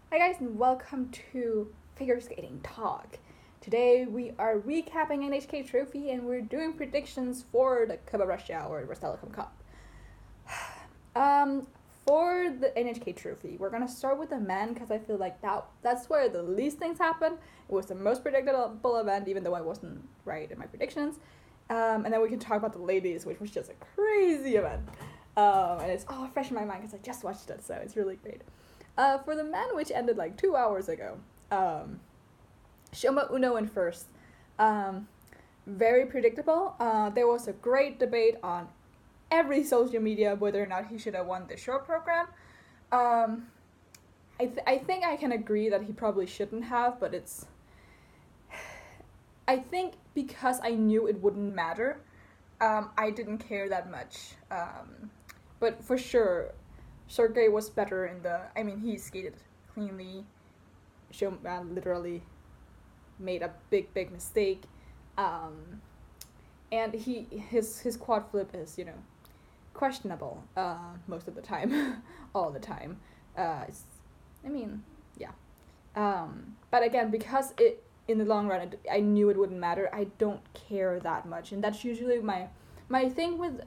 Hi guys and welcome to Figure Skating Talk. Today we are recapping NHK Trophy and we're doing predictions for the Cup of Russia or Rostelecom Cup. Um, for the NHK Trophy, we're gonna start with the men because I feel like that's where the least things happen. It was the most predictable event, even though I wasn't right in my predictions. And then we can talk about the ladies, which was just a crazy event. And it's all fresh in my mind because I just watched it, so it's really great. For the men, which ended like 2 hours ago, Shoma Uno in first. Very predictable. There was a great debate on every social media whether or not he should have won the short program. I think I can agree that he probably shouldn't have, but I think because I knew it wouldn't matter, I didn't care that much. But for sure, Sergey was better in the. I mean, he skated cleanly. Showman literally made a big mistake, and his quad flip is questionable most of the time, all the time. I mean, yeah. But again, because it in the long run, I knew it wouldn't matter. I don't care that much, and that's usually my thing with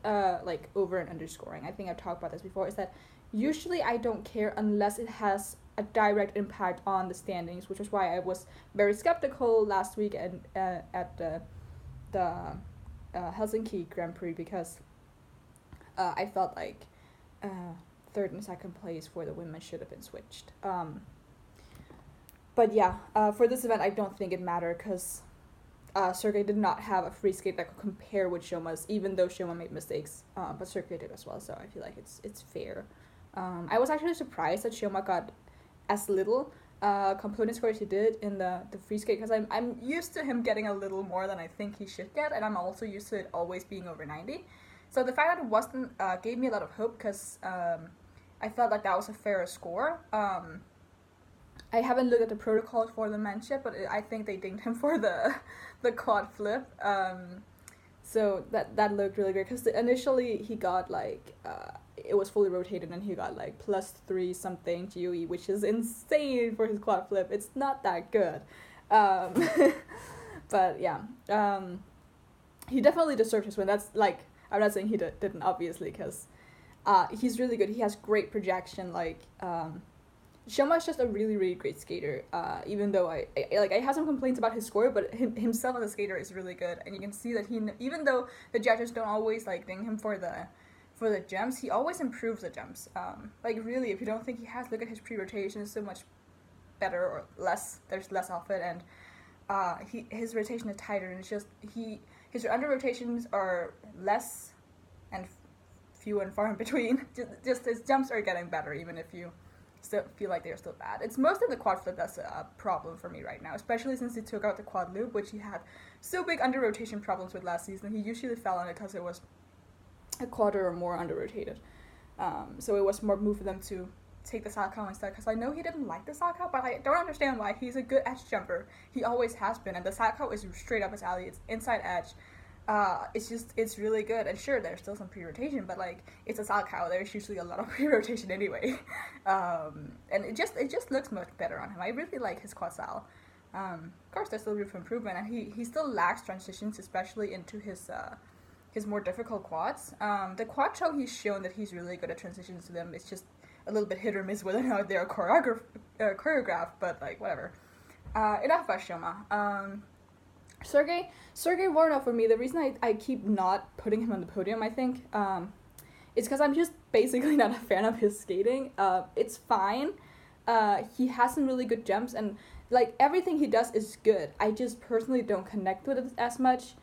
like over and underscoring. I think I've talked about this before. Is that usually I don't care unless it has a direct impact on the standings, which is why I was very skeptical last week at the Helsinki Grand Prix because I felt like third and second place for the women should have been switched. But yeah, for this event, I don't think it mattered because Sergey did not have a free skate that could compare with Shoma's, even though Shoma made mistakes, but Sergey did as well, so I feel like it's fair. I was actually surprised that Shoma got as little component score as he did in the free skate because I'm used to him getting a little more than I think he should get, and I'm also used to it always being over 90. So the fact that it wasn't gave me a lot of hope because I felt like that was a fairer score. I haven't looked at the protocols for the men's yet, but I think they dinged him for the quad flip. So that looked really great because initially he got like it was fully rotated and he got like +3 something GOE, which is insane for his quad flip. It's not that good, but yeah, he definitely deserved his win. That's like I'm not saying he didn't obviously because he's really good. He has great projection. Like Shoma's just a really great skater. Even though I have some complaints about his score, but himself as a skater is really good, and you can see that even though the judges don't always like ding him for the jumps, he always improves the jumps. Like really, if you don't think he has, look at his pre-rotation; it's so much better or less. There's less of it, and his rotation is tighter, and it's just his under rotations are less and few and far in between. Just his jumps are getting better, even if you still feel like they're still bad. It's mostly the quad flip that's a problem for me right now, especially since he took out the quad loop, which he had so big under rotation problems with last season. He usually fell on it because it was a quarter or more under rotated. So it was more move for them to take the Salchow instead, because I know he didn't like the Salchow, but I don't understand why. He's a good edge jumper. He always has been, and the Salchow is straight up his alley. It's inside edge. It's really good, and sure, there's still some pre-rotation, but like it's a Salchow. There's usually a lot of pre-rotation anyway, and it just looks much better on him. I really like his quad style. Of course, there's still room for improvement, and he still lacks transitions, especially into his more difficult quads. The quad show he's shown that he's really good at transitions to them. It's just a little bit hit or miss whether or not they're choreographed, but like whatever. Enough about Shoma. Sergey Voronov for me, the reason I keep not putting him on the podium, I think, is because I'm just basically not a fan of his skating. It's fine. He has some really good jumps, and like everything he does is good. I just personally don't connect with it as much.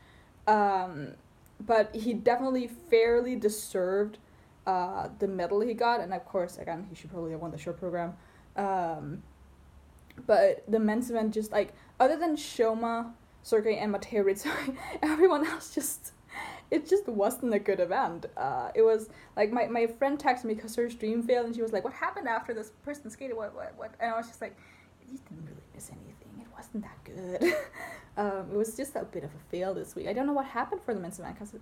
But he definitely fairly deserved the medal he got, and of course, again, he should probably have won the short program. But the men's event, just like other than Shoma, Sergey, and Mateo Rizzo, everyone else it just wasn't a good event. It was like my friend texted me because her stream failed, and she was like, "What happened after this person skated? What?" And I was just like, "You didn't really miss anything. It wasn't that good." It was just a bit of a fail this week. I don't know what happened for the men's event because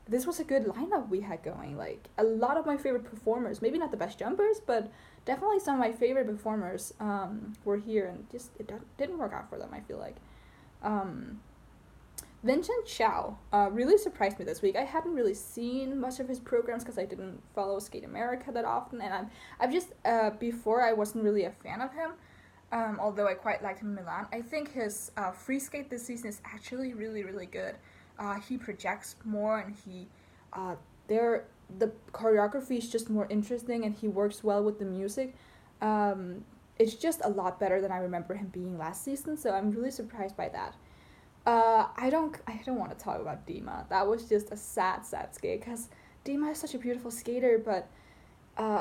this was a good lineup we had going. Like a lot of my favorite performers, maybe not the best jumpers, but definitely some of my favorite performers were here, and just it didn't work out for them, I feel like. Vincent Chow really surprised me this week. I hadn't really seen much of his programs because I didn't follow Skate America that often, and I've just before I wasn't really a fan of him. Although I quite liked him in Milan. I think his free skate this season is actually really, really good. He projects more, and the choreography is just more interesting, and he works well with the music. It's just a lot better than I remember him being last season, so I'm really surprised by that. I don't want to talk about Dima. That was just a sad skate, because Dima is such a beautiful skater, but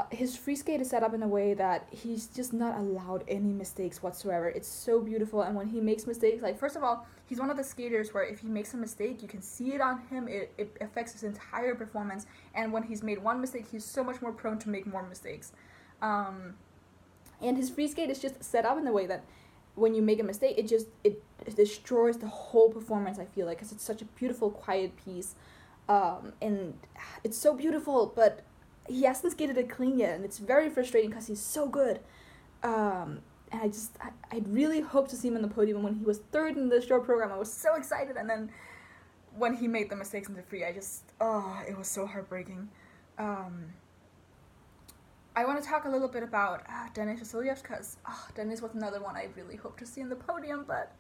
his free skate is set up in a way that he's just not allowed any mistakes whatsoever. It's so beautiful, and when he makes mistakes, like, first of all, he's one of the skaters where if he makes a mistake, you can see it on him. It affects his entire performance, and when he's made one mistake, he's so much more prone to make more mistakes. And his free skate is just set up in a way that when you make a mistake, it destroys the whole performance, I feel like, because it's such a beautiful, quiet piece. And it's so beautiful, but he hasn't skated it clean yet, and it's very frustrating because he's so good. And I really hope to see him on the podium. When he was third in the short program, I was so excited, and then when he made the mistakes in the free, it was so heartbreaking. I want to talk a little bit about Denis Vasilyev, because Denis was another one I really hope to see on the podium, but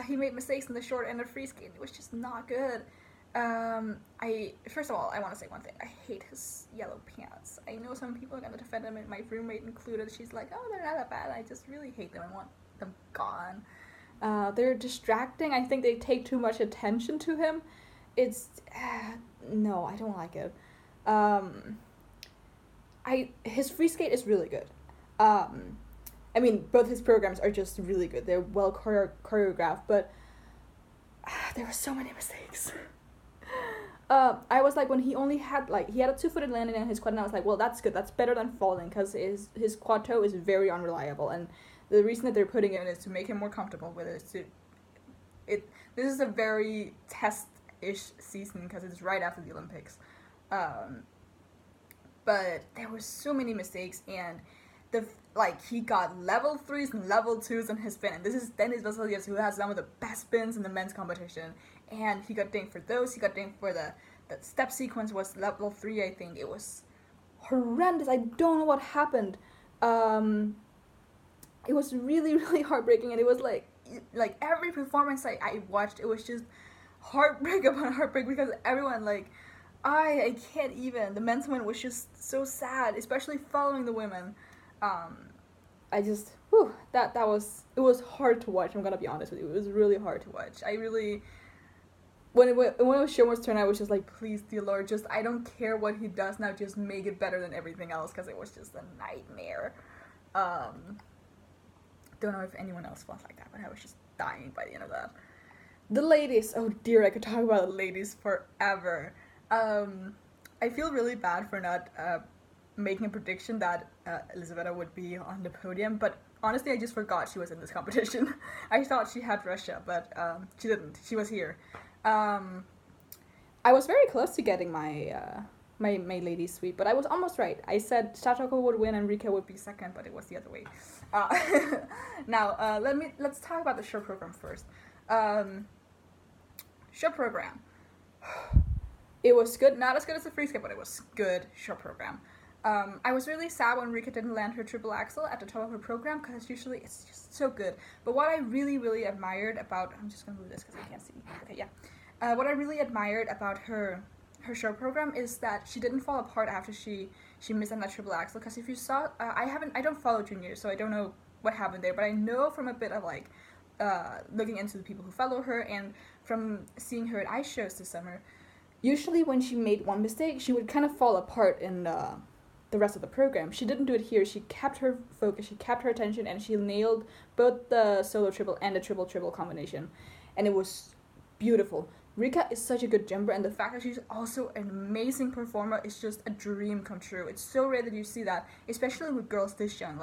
he made mistakes in the short and the free skate. It was just not good. First of all, I want to say one thing. I hate his yellow pants. I know some people are going to defend him, and my roommate included. She's like, oh, they're not that bad. I just really hate them. I want them gone. They're distracting. I think they take too much attention to him. No, I don't like it. His free skate is really good. I mean, both his programs are just really good. They're well choreographed, but there were so many mistakes. I was like, when he only had, he had a 2-footed landing on his quad, and I was like, well, that's good. That's better than falling, because his quad toe is very unreliable, and the reason that they're putting it in is to make him more comfortable with it. This is a very test-ish season, because it's right after the Olympics. But there were so many mistakes, and he got level 3s and level 2s on his spin, and this is Denis Vasilyev, who has some of the best spins in the men's competition, and he got dinged for those. He got dinged for the step sequence was level 3, I think. It was horrendous. I don't know what happened. It was really, really heartbreaking, and it was like every performance I watched, it was just heartbreak upon heartbreak, because everyone, I can't even. The men's win was just so sad, especially following the women. It was hard to watch. I'm gonna be honest with you. It was really hard to watch. When it was Shoma's turn, I was just like, please, dear Lord, I don't care what he does now, just make it better than everything else, because it was just a nightmare. Don't know if anyone else felt like that, but I was just dying by the end of that. The ladies, oh dear, I could talk about the ladies forever. I feel really bad for not making a prediction that Elizaveta would be on the podium, but honestly, I just forgot she was in this competition. I thought she had Russia, but she didn't. She was here. I was very close to getting my my ladies sweep, but I was almost right. I said Satoko would win and Rika would be second, but it was the other way. Now, let's talk about the short program first. Short program. It was good, not as good as the free skate, but it was good short program. I was really sad when Rika didn't land her triple axel at the top of her program, because usually it's just so good. But what I really, really admired about, I'm just gonna move this because I can't see. Okay, yeah. What I really admired about her short program is that she didn't fall apart after she missed on that triple axel. Because if you saw, I don't follow juniors, so I don't know what happened there. But I know from a bit of looking into the people who follow her, and from seeing her at ice shows this summer. Usually when she made one mistake, she would kind of fall apart in the rest of the program. She didn't do it here. She kept her focus, she kept her attention, and she nailed both the solo triple and the triple combination. And it was beautiful. Rika is such a good jumper, and the fact that she's also an amazing performer is just a dream come true. It's so rare that you see that, especially with girls this young.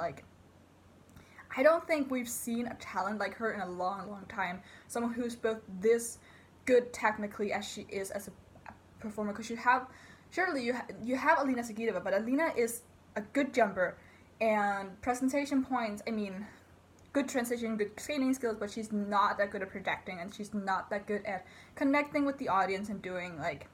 I don't think we've seen a talent like her in a long, long time. Someone who's both this good technically as she is as a performer, because you have Alina Sagitova, but Alina is a good jumper, And presentation points, I mean, good transition, good skating skills, but she's not that good at projecting, and she's not that good at connecting with the audience and doing, like,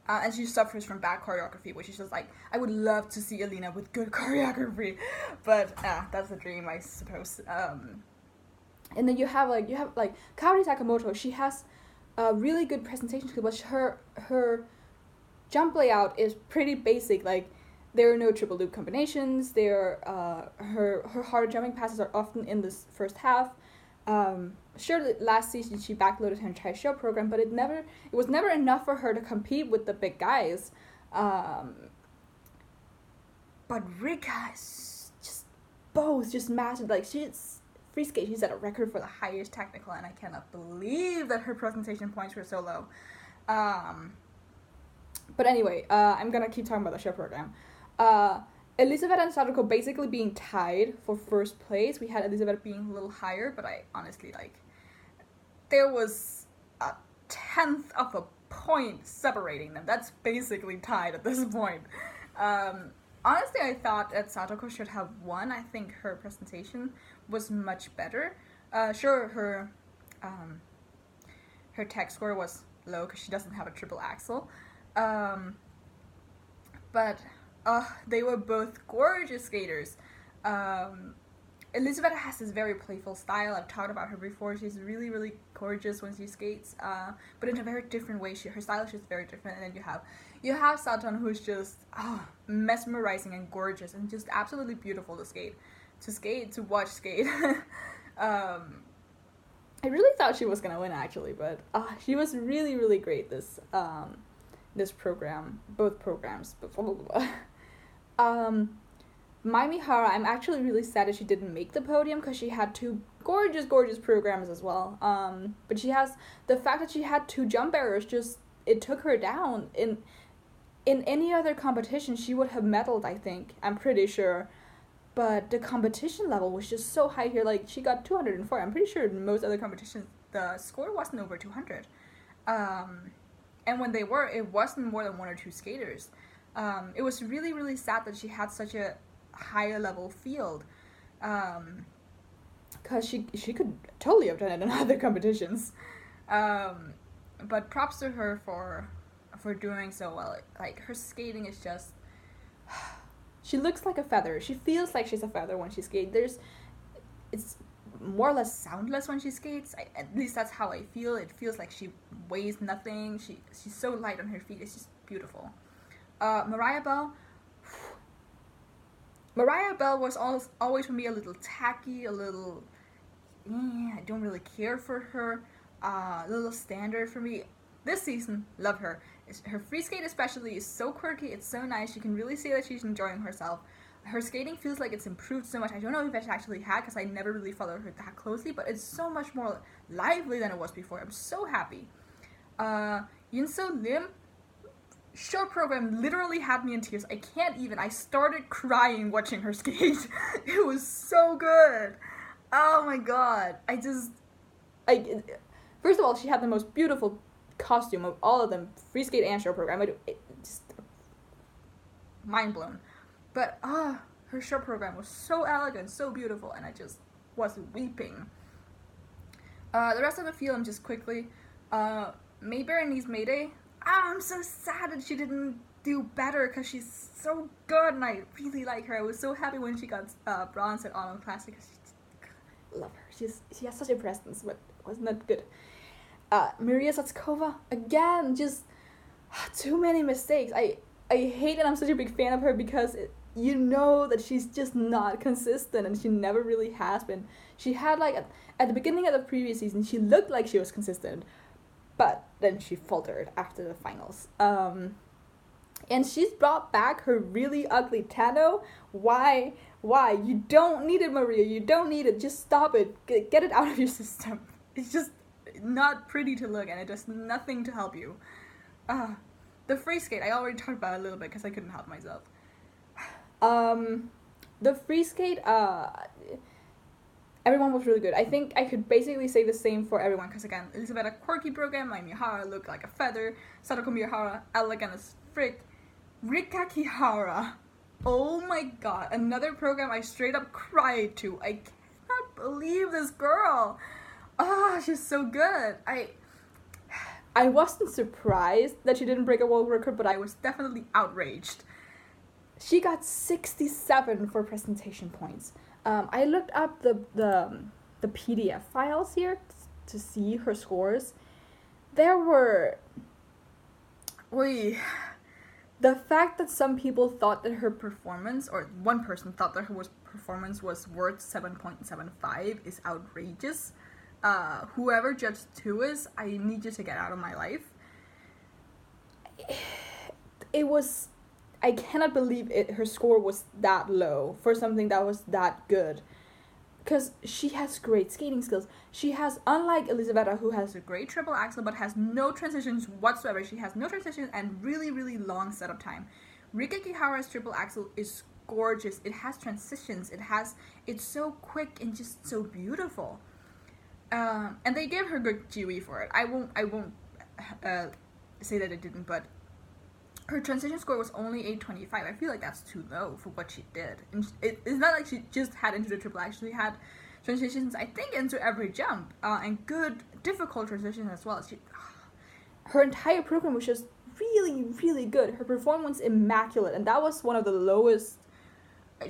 and she suffers from bad choreography, which is just like, I would love to see Alina with good choreography, but that's a dream, I suppose. And then you have Kaori Sakamoto. She has a really good presentation skill, but her jump layout is pretty basic. Like, there are no triple loop combinations. Her harder jumping passes are often in this first half. Sure, last season she backloaded her entire show program, but it was never enough for her to compete with the big guys. But Rika is just mastered. Like, she's free skate. She set a record for the highest technical, and I cannot believe that her presentation points were so low. But anyway, I'm gonna keep talking about the show program. Elizabeth and Sadako basically being tied for first place. We had Elizabeth being a little higher, but I honestly, there was a 1/10 of a point separating them. That's basically tied at this point. Honestly, I thought that Sadako should have won. I think her presentation was much better. Sure, her tech score was low because she doesn't have a triple axel. But they were both gorgeous skaters. Elizabeth has this very playful style. I've talked about her before. She's really, really gorgeous when she skates, but in a very different way. Her style is just very different. And then you have Saton, who's just mesmerizing and gorgeous and just absolutely beautiful to watch skate. I really thought she was gonna win, actually, but she was really, really great this program, both programs. Mai Mihara, I'm actually really sad that she didn't make the podium because she had two gorgeous programs as well. But the fact that she had two jump errors, it took her down. In any other competition, she would have medaled, I think. I'm pretty sure. But the competition level was just so high here. Like, she got 204. I'm pretty sure in most other competitions, the score wasn't over 200. And when it wasn't more than one or two skaters. It was really, really sad that she had such a higher level field, because she could totally have done it in other competitions. But props to her for doing so well. Like, her skating is just, she looks like a feather. She feels like she's a feather when she skates. It's more or less soundless when she skates. At least that's how I feel. It feels like she weighs nothing. She's so light on her feet. It's just beautiful. Mariah Bell was always for me a little tacky, a little, I don't really care for her, a little standard for me. This season, love her. Her free skate especially is so quirky, it's so nice, you can really see that she's enjoying herself. Her skating feels like it's improved so much. I don't know if it actually had, because I never really followed her that closely, but it's so much more lively than it was before. I'm so happy. Yunso Lim, show program literally had me in tears. I started crying watching her skate. It was so good. Oh my god. First of all, she had the most beautiful costume of all of them, free skate and show program. Just mind blown. But her show program was so elegant, so beautiful, and I just was weeping. The rest of the film, just quickly, May Berenice Mayday. I'm so sad that she didn't do better because she's so good and I really like her. I was so happy when she got bronze at Autumn Classic. Love her. She has such a presence, but wasn't that good. Maria Satskova, again, just too many mistakes. I hate that I'm such a big fan of her because you know that she's just not consistent, and she never really has been. She had, at the beginning of the previous season, she looked like she was consistent, but then she faltered after the finals. And she's brought back her really ugly Tano. Why? You don't need it, Maria. You don't need it. Just stop it. Get it out of your system. It's just not pretty to look, and it does nothing to help you. The free skate, I already talked about it a little bit because I couldn't help myself. The free skate, everyone was really good. I think I could basically say the same for everyone, because again, Elizabeth, a quirky program, Mai Mihara looked like a feather, Sadako Miyahara, elegant as frick, Rika Kihara, Oh my god, another program I straight up cried to. I cannot believe this girl. Oh, she's so good. I wasn't surprised that she didn't break a world record, but I was definitely outraged. She got 67 for presentation points. I looked up the PDF files here to see her scores. There were... The fact that some people thought that her performance, or one person thought that her performance was worth 7.75 is outrageous. Whoever Judge 2 is, I need you to get out of my life. It was... I cannot believe her score was that low for something that was that good. Because she has great skating skills. She has, unlike Elisabetta, who has a great triple axel but has no transitions whatsoever. She has no transitions and really, really long setup time. Rika Kihara's triple axel is gorgeous. It has transitions. It's so quick and just so beautiful. And they gave her good GUE for it. I won't say that it didn't, but her transition score was only 825. I feel like that's too low for what she did. And it's not like she just had into the triple axel. She had transitions, I think, into every jump, and good, difficult transitions as well. Her entire program was just really, really good. Her performance immaculate, and that was one of the lowest.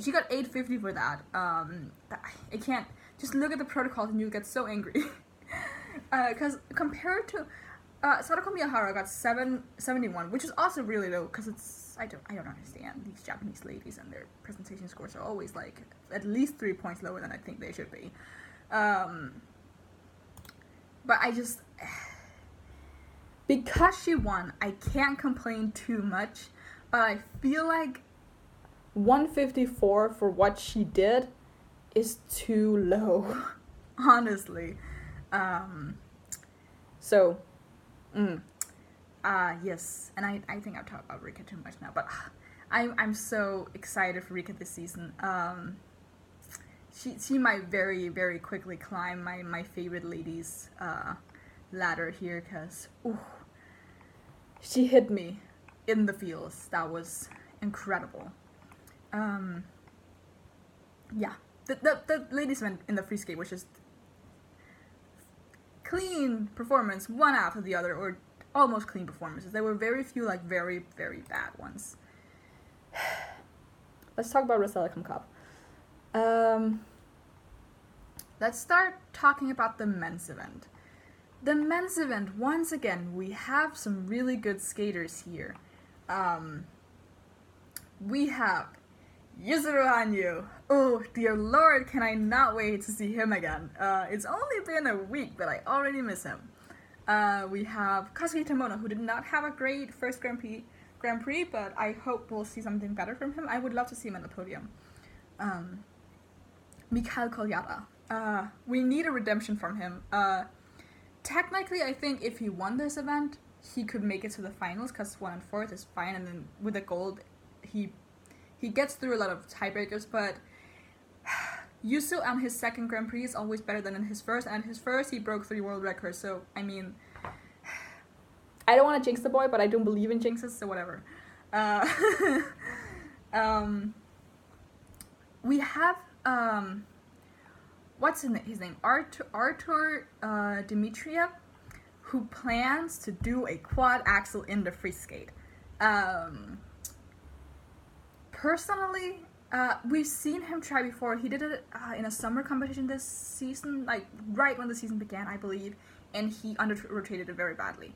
She got 850 for that. I can't. Just look at the protocols and you get so angry. Because compared to Sadako Miyahara got 771, which is also really low, because I don't understand these Japanese ladies, and their presentation scores are always like at least 3 points lower than I think they should be. But I just, because she won, I can't complain too much, but I feel like 154 for what she did is too low, honestly. Yes, and I think I've talked about Rika too much now, but I'm so excited for Rika this season. She might very, very quickly climb my favorite ladies ladder here, because she hit me in the feels. That was incredible. Yeah, the ladies event in the free skate was just clean performance, one after the other, or almost clean performances. There were very few, like, very, very bad ones. Let's talk about Rostelecom Cup. Let's start talking about the men's event. The men's event, once again, we have some really good skaters here. We have Yuzuru Hanyu. Oh, dear lord, can I not wait to see him again. It's only been a week, but I already miss him. We have Kazuki Tomono, who did not have a great first Grand Prix, but I hope we'll see something better from him. I would love to see him on the podium. Mikhail Kolyata. We need a redemption from him. Technically, I think if he won this event, he could make it to the finals, because 1 and 4th is fine, and then with the gold, he gets through a lot of tiebreakers, but Yusu on his second Grand Prix is always better than in his first, and in his first he broke 3 world records, so, I mean, I don't want to jinx the boy, but I don't believe in jinxes, so whatever. We have, what's his name? Artur Dimitriev, who plans to do a quad axel in the free skate. Personally, we've seen him try before. He did it in a summer competition this season, like right when the season began, I believe, and he under-rotated it very badly.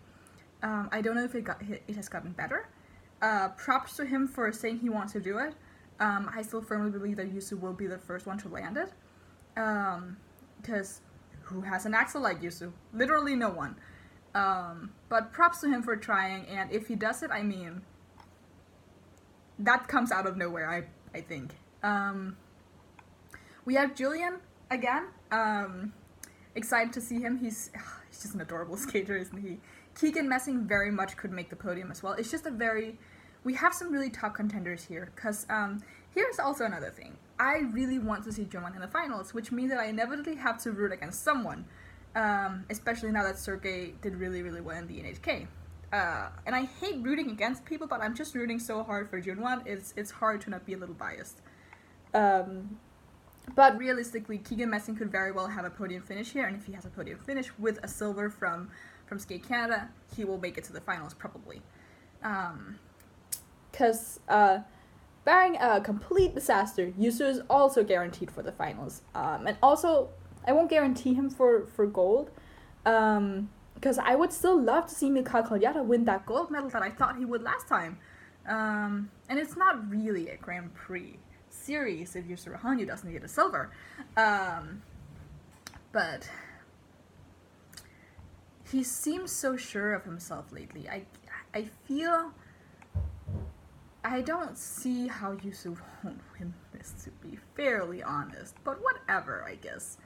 I don't know if it has gotten better. Props to him for saying he wants to do it. I still firmly believe that Yusu will be the first one to land it. Because who has an axle like Yusu? Literally no one. But props to him for trying, and if he does it, I mean, that comes out of nowhere, I think. We have Julian again. Excited to see him. He's just an adorable skater, isn't he? Keegan Messing very much could make the podium as well. It's just we have some really top contenders here, because here's also another thing. I really want to see Joman in the finals, which means that I inevitably have to root against someone, especially now that Sergey did really, really well in the NHK. and I hate rooting against people, but I'm just rooting so hard for Junwan. It's hard to not be a little biased. But realistically, Keegan Messing could very well have a podium finish here, and if he has a podium finish with a silver from Skate Canada, he will make it to the finals probably. Because barring a complete disaster, Yusu is also guaranteed for the finals. And also, I won't guarantee him for gold, because I would still love to see Mikhail Kolyata win that gold medal that I thought he would last time. And it's not really a Grand Prix series if Yusuru Hanyu doesn't get a silver. But he seems so sure of himself lately. I feel I don't see how Yusu won't win this, to be fairly honest, but whatever, I guess.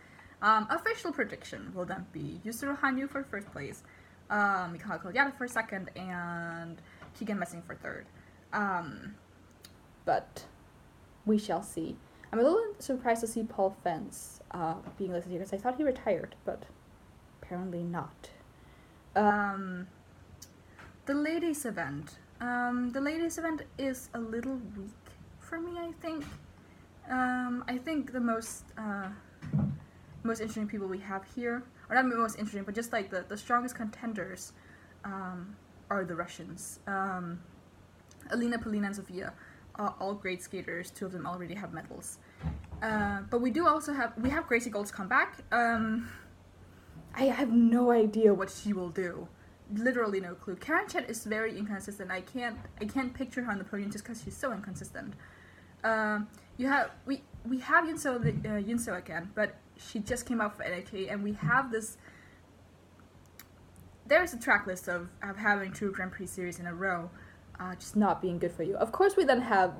Official prediction will then be Yusuru Hanyu for first place, Mikhail Kolyata for second, and Keegan Messing for third. But we shall see. I'm a little surprised to see Paul Fence being listed here, because I thought he retired, but apparently not. The ladies event. The ladies event is a little weak for me, I think. I think the most interesting people we have here, or not most interesting, but just like the strongest contenders are the Russians. Alina, Polina, and Sofia are all great skaters. Two of them already have medals. But we have Gracie Gold's comeback. I have no idea what she will do. Literally no clue. Karen Chet is very inconsistent. I can't picture her on the podium just because she's so inconsistent. We have Yunso again, but she just came out for NHK, and we have this. There's a track list of having 2 Grand Prix series in a row, just not being good for you. Of course, we then have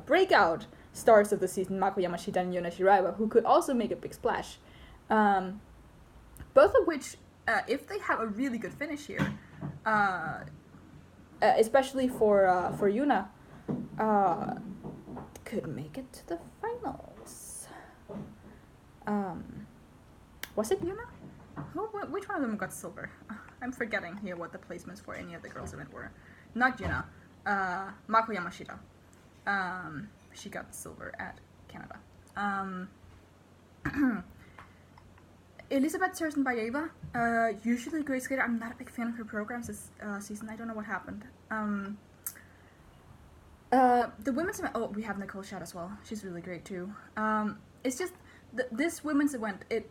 breakout stars of the season, Mako Yamashita and Yuna Shiraiwa, who could also make a big splash. Both of which, if they have a really good finish here, especially for Yuna, could make it to the finals. Was it Yuna? Which one of them got silver? I'm forgetting here what the placements for any of the girls' event were. Not Yuna. Mako Yamashita. She got silver at Canada. Elizabeth Sersen-Bayeva, usually a great skater. I'm not a big fan of her programs this season. I don't know what happened. The women's event, we have Nicole Schad as well. She's really great too. It's just, this women's event, it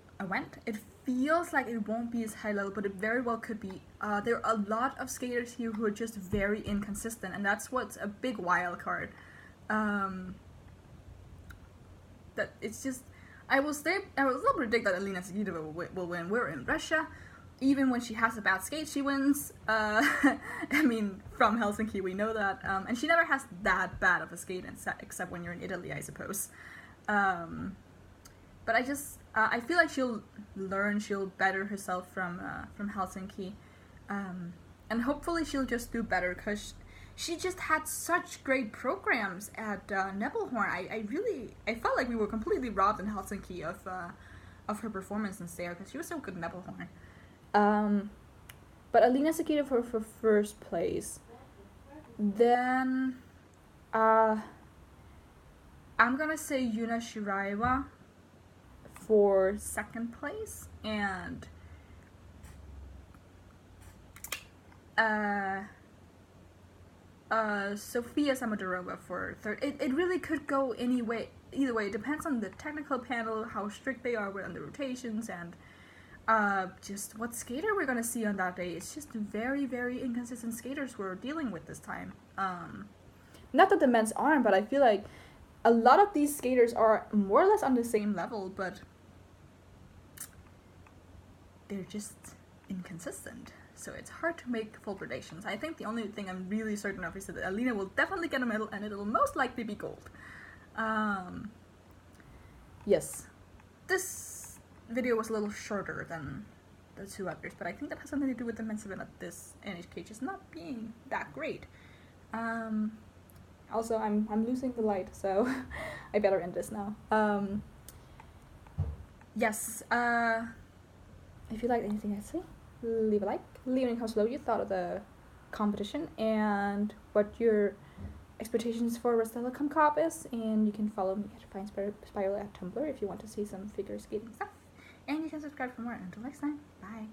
feels like it won't be as high level, but it very well could be. There are a lot of skaters here who are just very inconsistent, and that's what's a big wild card. That it's just, I will still predict that Alina Sigidova will win. We're in Russia. Even when she has a bad skate, she wins. I mean, from Helsinki, we know that. And she never has that bad of a skate, except when you're in Italy, I suppose. But I feel like she'll better herself from Helsinki. And hopefully she'll just do better, because she just had such great programs at Nebelhorn. I felt like we were completely robbed in Helsinki of her performance in there, because she was so good in Nebelhorn. But Alina Sakita for first place. Then I'm gonna say Yuna Shiraiwa for second place, and Sofia Samodorova for third. It really could go either way. It depends on the technical panel, how strict they are on the rotations, and just what skater we're gonna see on that day. It's just very, very inconsistent skaters we're dealing with this time. Not that the men's aren't, but I feel like a lot of these skaters are more or less on the same level, but they're just inconsistent. So it's hard to make full predictions. I think the only thing I'm really certain of is that Alina will definitely get a medal, and it'll most likely be gold. Yes. This video was a little shorter than the 2 others, but I think that has something to do with the men's event at this NHK just not being that great. Also, I'm losing the light, so I better end this now. Yes. If you liked anything I say, leave a like. Leave any comments below what you thought of the competition and what your expectations for Rostelecom Cup is, and you can follow me at Fine Spiral at Tumblr if you want to see some figure skating stuff. And you can subscribe for more. Until next time, bye.